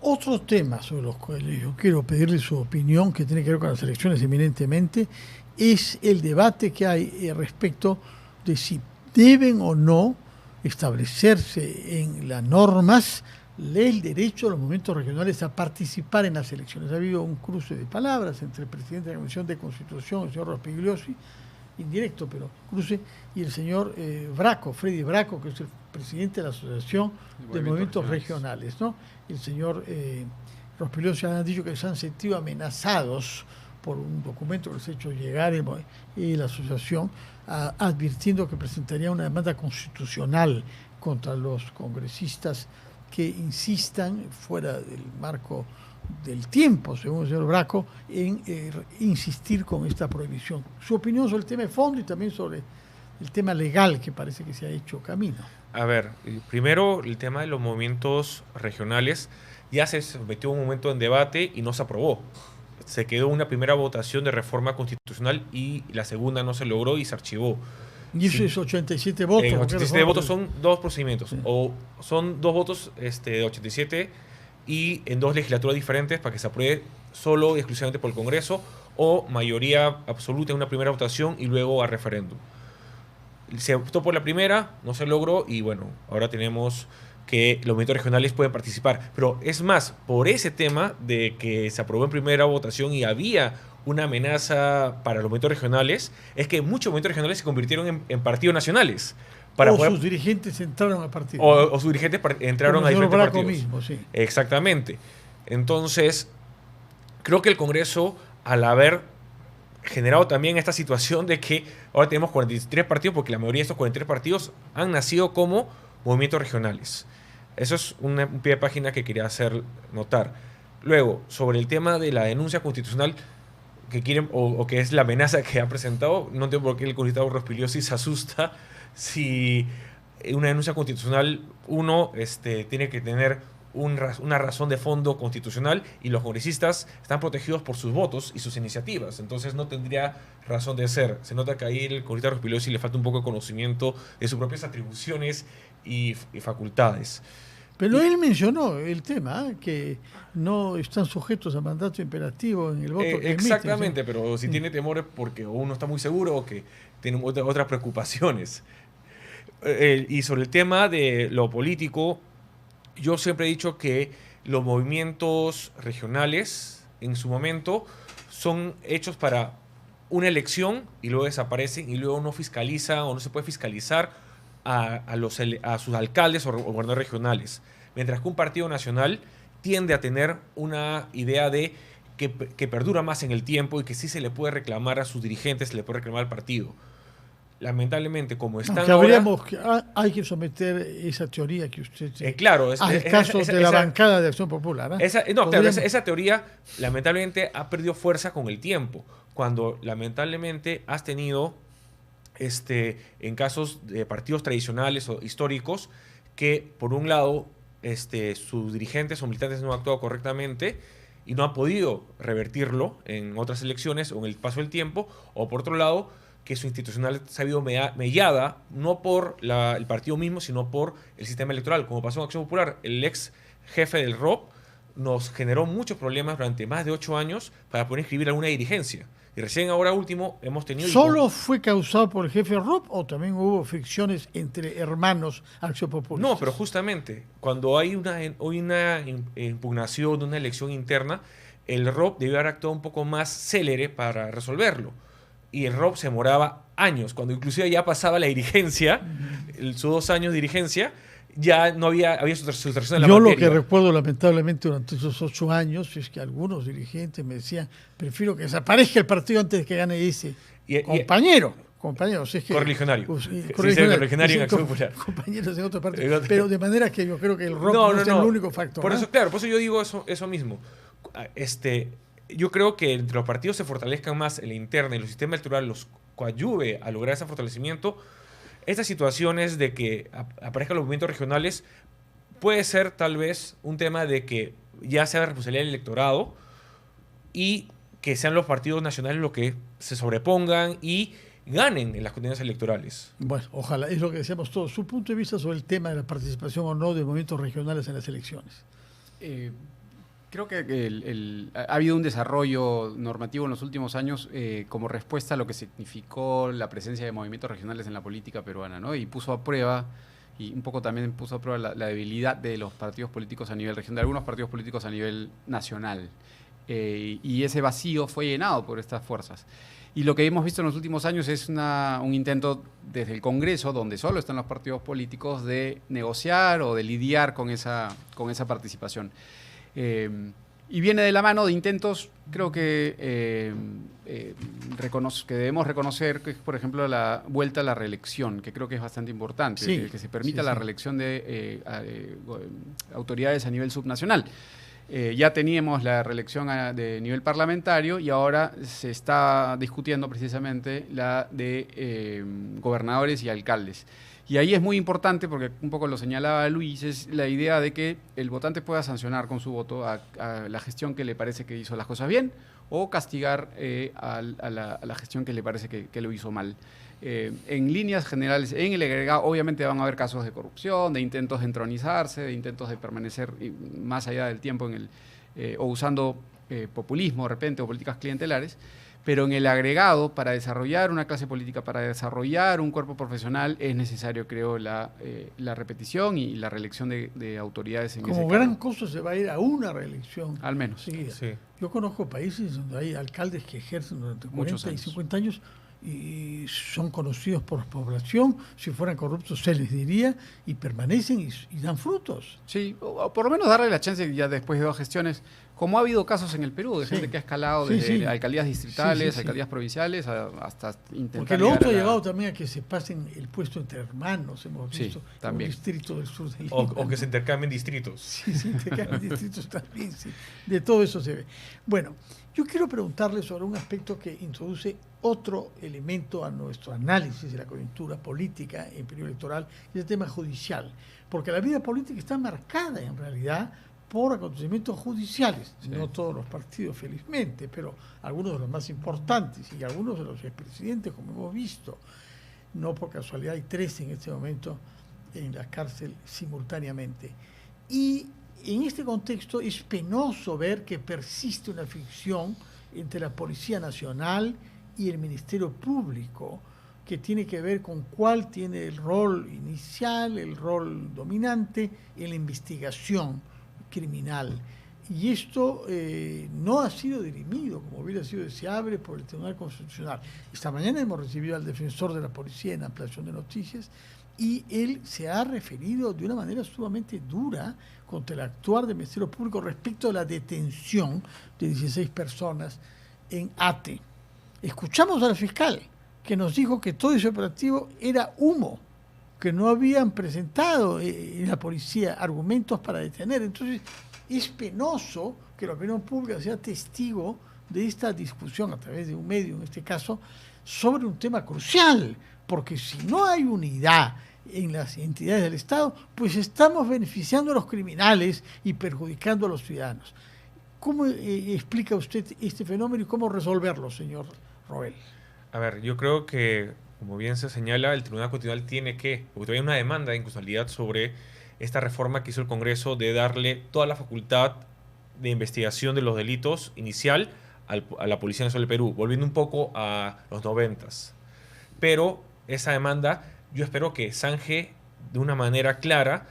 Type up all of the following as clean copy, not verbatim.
Otro tema sobre los cuales yo quiero pedirle su opinión, que tiene que ver con las elecciones eminentemente, es el debate que hay respecto de si deben o no establecerse en las normas el derecho de los movimientos regionales a participar en las elecciones. Ha habido un cruce de palabras entre el presidente de la Comisión de Constitución, el señor Rospigliosi, indirecto, pero cruce, y el señor Braco, Freddy Braco, que es el presidente de la Asociación de Movimientos Regionales, ¿no? El señor Rospigliosi han dicho que se han sentido amenazados por un documento que les ha hecho llegar y la asociación, advirtiendo que presentaría una demanda constitucional contra los congresistas que insistan, fuera del marco del tiempo, según el señor Braco, en insistir con esta prohibición. Su opinión sobre el tema de fondo y también sobre el tema legal que parece que se ha hecho camino. A ver, primero el tema de los movimientos regionales ya se sometió a un momento en debate y no se aprobó. Se quedó una primera votación de reforma constitucional y la segunda no se logró y se archivó. Y eso es 87 votos. 87 votos son dos procedimientos. Sí. O son dos votos de 87 y en dos legislaturas diferentes para que se apruebe solo y exclusivamente por el Congreso, o mayoría absoluta en una primera votación y luego a referéndum. Se optó por la primera, no se logró y bueno, ahora tenemos que los movimientos regionales pueden participar. Pero es más, por ese tema de que se aprobó en primera votación y había una amenaza para los movimientos regionales, es que muchos movimientos regionales se convirtieron en partidos nacionales. Sus dirigentes entraron a partidos. O sus dirigentes entraron a diferentes partidos. Mismo, sí. Exactamente. Entonces, creo que el Congreso, al haber generado también esta situación de que ahora tenemos 43 partidos, porque la mayoría de estos 43 partidos han nacido como movimientos regionales. Eso es un pie de página que quería hacer notar. Luego, sobre el tema de la denuncia constitucional que quieren, o que es la amenaza que ha presentado, no entiendo por qué el congresista Rospigliosi se asusta si una denuncia constitucional, tiene que tener una razón de fondo constitucional y los congresistas están protegidos por sus votos y sus iniciativas, entonces no tendría razón de ser. Se nota que ahí el congresista Rospigliosi le falta un poco de conocimiento de sus propias atribuciones y facultades. Pero él mencionó el tema, que no están sujetos a mandato imperativo en el voto que emiten. Exactamente, ¿sí? pero si tiene temores porque uno está muy seguro o que tiene otras preocupaciones. Y sobre el tema de lo político, yo siempre he dicho que los movimientos regionales, en su momento, son hechos para una elección y luego desaparecen y luego no fiscalizan o no se puede fiscalizar a sus alcaldes o gobernadores regionales. Mientras que un partido nacional tiende a tener una idea de que perdura más en el tiempo y que sí se le puede reclamar a sus dirigentes, se le puede reclamar al partido. Lamentablemente, como están hay que someter esa teoría que usted... claro, al caso de la bancada de Acción Popular. Esa teoría lamentablemente ha perdido fuerza con el tiempo. Cuando lamentablemente has tenido en casos de partidos tradicionales o históricos que, por un lado, sus dirigentes o militantes no han actuado correctamente y no han podido revertirlo en otras elecciones o en el paso del tiempo, o por otro lado, que su institucional se ha habido mellada no por el partido mismo, sino por el sistema electoral. Como pasó en Acción Popular, el ex jefe del ROP nos generó muchos problemas durante más de 8 años para poder inscribir alguna dirigencia. Y recién ahora último hemos tenido... ¿Solo fue causado por el jefe ROP o también hubo fricciones entre hermanos Acción Popular? No, pero justamente cuando hay una impugnación de una elección interna, el ROP debió haber actuado un poco más célere para resolverlo. Y el ROP se demoraba años, cuando inclusive ya pasaba la dirigencia, sus 2 años de dirigencia, ya no había sustracción en la materia. Yo lo que recuerdo lamentablemente durante esos 8 años es que algunos dirigentes me decían: prefiero que desaparezca el partido antes de que gane ese compañero. Compañeros, es que... Correligionario. Correligionario en Acción Popular. Compañeros en otra parte. Pero de manera que yo creo que el ROP no es el único factor. Por eso, claro, por eso yo digo eso mismo. Yo creo que entre los partidos se fortalezcan más en la interna y los sistemas electorales los coadyuve a lograr ese fortalecimiento. Estas situaciones de que aparezcan los movimientos regionales puede ser tal vez un tema de que ya sea responsabilidad del electorado y que sean los partidos nacionales los que se sobrepongan y ganen en las contiendas electorales. Bueno, ojalá, es lo que decíamos todos. Su punto de vista sobre el tema de la participación o no de movimientos regionales en las elecciones. Creo que ha habido un desarrollo normativo en los últimos años como respuesta a lo que significó la presencia de movimientos regionales en la política peruana, ¿no? Y puso a prueba, y un poco también puso a prueba la debilidad de los partidos políticos a nivel regional, de algunos partidos políticos a nivel nacional. Y ese vacío fue llenado por estas fuerzas. Y lo que hemos visto en los últimos años es un intento desde el Congreso, donde solo están los partidos políticos, de negociar o de lidiar con esa participación. Y viene de la mano de intentos, creo que debemos reconocer, que es, por ejemplo, la vuelta a la reelección, que creo que es bastante importante, sí, que se permita la reelección de autoridades a nivel subnacional. Ya teníamos la reelección de nivel parlamentario y ahora se está discutiendo precisamente la de gobernadores y alcaldes. Y ahí es muy importante, porque un poco lo señalaba Luis, es la idea de que el votante pueda sancionar con su voto a la gestión que le parece que hizo las cosas bien o castigar a la gestión que le parece que lo hizo mal. En líneas generales, en el agregado, obviamente van a haber casos de corrupción, de intentos de entronizarse, de intentos de permanecer más allá del tiempo o usando populismo de repente o políticas clientelares. Pero en el agregado, para desarrollar una clase política, para desarrollar un cuerpo profesional, es necesario, creo, la repetición y la reelección de autoridades en ese Como gran cosa se va a ir a una reelección. Al menos. Sí. Sí. Yo conozco países donde hay alcaldes que ejercen durante 40 y 50 años y son conocidos por la población. Si fueran corruptos se les diría, y permanecen y dan frutos. Sí, o por lo menos darle la chance ya después de 2 gestiones, como ha habido casos en el Perú, de gente que ha escalado desde alcaldías distritales, alcaldías provinciales, hasta intentar. Porque lo otro ha llegado también a que se pasen el puesto entre hermanos, hemos visto, también. Un distrito del sur del O que se intercambien distritos. Sí, se intercambian distritos también, sí. De todo eso se ve. Bueno, yo quiero preguntarle sobre un aspecto que introduce otro elemento a nuestro análisis de la coyuntura política en periodo electoral, y es el tema judicial. Porque la vida política está marcada en realidad por acontecimientos judiciales. Sí. No todos los partidos, felizmente, pero algunos de los más importantes y algunos de los expresidentes, como hemos visto. No por casualidad hay 3 en este momento en la cárcel simultáneamente. Y en este contexto es penoso ver que persiste una fricción entre la Policía Nacional y el Ministerio Público, que tiene que ver con cuál tiene el rol inicial, el rol dominante en la investigación criminal. Y esto no ha sido dirimido, como hubiera sido deseable, por el Tribunal Constitucional. Esta mañana hemos recibido al defensor de la policía en ampliación de noticias y él se ha referido de una manera sumamente dura contra el actuar del Ministerio Público respecto a la detención de 16 personas en Ate. Escuchamos al fiscal que nos dijo que todo ese operativo era humo, que no habían presentado en la policía argumentos para detener. Entonces, es penoso que la opinión pública sea testigo de esta discusión a través de un medio, en este caso, sobre un tema crucial, porque si no hay unidad en las entidades del Estado, pues estamos beneficiando a los criminales y perjudicando a los ciudadanos. ¿Cómo explica usted este fenómeno y cómo resolverlo, señor Roel? A ver, yo creo que, como bien se señala, el Tribunal Constitucional tiene que, porque todavía hay una demanda de inconstitucionalidad sobre esta reforma que hizo el Congreso de darle toda la facultad de investigación de los delitos inicial a la Policía Nacional del Perú, volviendo un poco a los 90s. Pero esa demanda, yo espero que zanje de una manera clara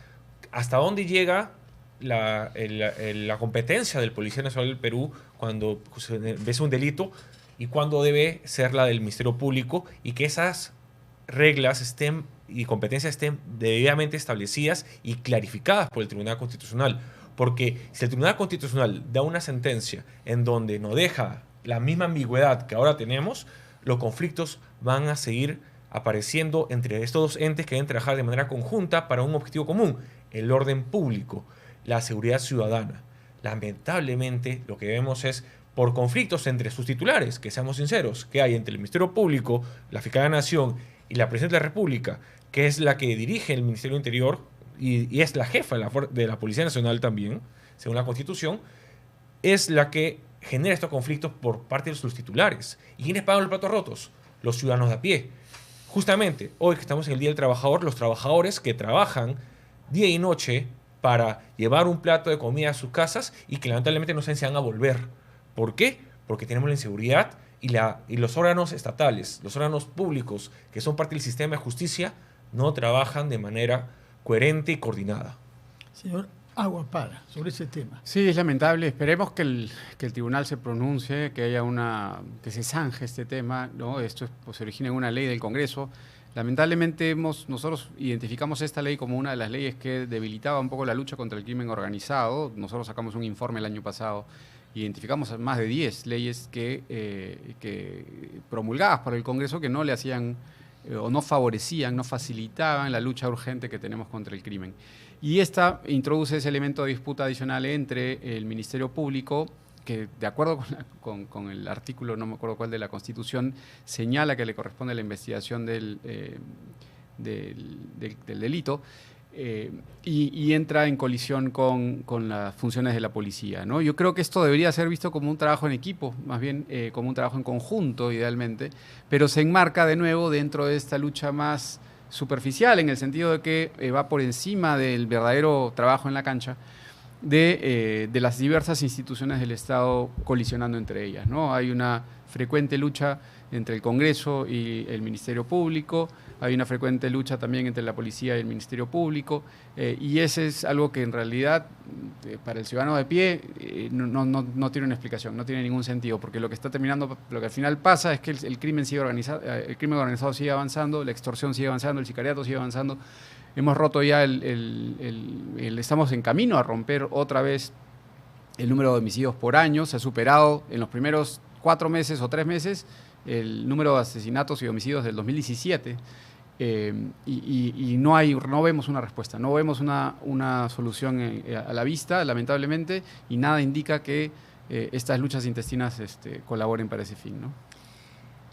hasta dónde llega la competencia del Policía Nacional del Perú cuando se ve un delito y cuándo debe ser la del Ministerio Público, y que esas reglas y competencias estén debidamente establecidas y clarificadas por el Tribunal Constitucional. Porque si el Tribunal Constitucional da una sentencia en donde no deja la misma ambigüedad que ahora tenemos, los conflictos van a seguir apareciendo entre estos 2 entes que deben trabajar de manera conjunta para un objetivo común: el orden público, la seguridad ciudadana. Lamentablemente, lo que vemos es, por conflictos entre sus titulares, que seamos sinceros, que hay entre el Ministerio Público, la Fiscalía de la Nación y la Presidencia de la República, que es la que dirige el Ministerio del Interior y es la jefa de la Policía Nacional también, según la Constitución, es la que genera estos conflictos por parte de sus titulares. ¿Y quiénes pagan los platos rotos? Los ciudadanos de a pie. Justamente, hoy que estamos en el Día del Trabajador, los trabajadores que trabajan día y noche para llevar un plato de comida a sus casas y que lamentablemente no saben si van a volver. ¿Por qué? Porque tenemos la inseguridad y los órganos estatales, los órganos públicos, que son parte del sistema de justicia, no trabajan de manera coherente y coordinada. Señor Aguapala, sobre ese tema. Sí, es lamentable. Esperemos que el tribunal se pronuncie, que haya que se zanje este tema, ¿no? Esto pues, se origina en una ley del Congreso. Lamentablemente nosotros identificamos esta ley como una de las leyes que debilitaba un poco la lucha contra el crimen organizado. Nosotros sacamos un informe el año pasado, identificamos más de 10 leyes que promulgadas por el Congreso que no le hacían o no favorecían, no facilitaban la lucha urgente que tenemos contra el crimen. Y esta introduce ese elemento de disputa adicional entre el Ministerio Público, que de acuerdo con el artículo, no me acuerdo cuál de la Constitución, señala que le corresponde la investigación del delito, y entra en colisión con las funciones de la policía, ¿no? Yo creo que esto debería ser visto como un trabajo en equipo, más bien como un trabajo en conjunto, idealmente, pero se enmarca de nuevo dentro de esta lucha más superficial, en el sentido de que va por encima del verdadero trabajo en la cancha, de las diversas instituciones del Estado colisionando entre ellas, ¿no? Hay una frecuente lucha entre el Congreso y el Ministerio Público, hay una frecuente lucha también entre la policía y el Ministerio Público, y ese es algo que en realidad para el ciudadano de pie no tiene una explicación, no tiene ningún sentido, porque lo que está terminando, lo que al final pasa es que el crimen organizado sigue avanzando, la extorsión sigue avanzando, el sicariato sigue avanzando. Hemos roto ya estamos en camino a romper otra vez el número de homicidios por año. Se ha superado en los primeros 4 meses o 3 meses el número de asesinatos y homicidios del 2017. Y no vemos una respuesta, no vemos una solución a la vista, lamentablemente, y nada indica que estas luchas intestinas colaboren para ese fin, ¿no?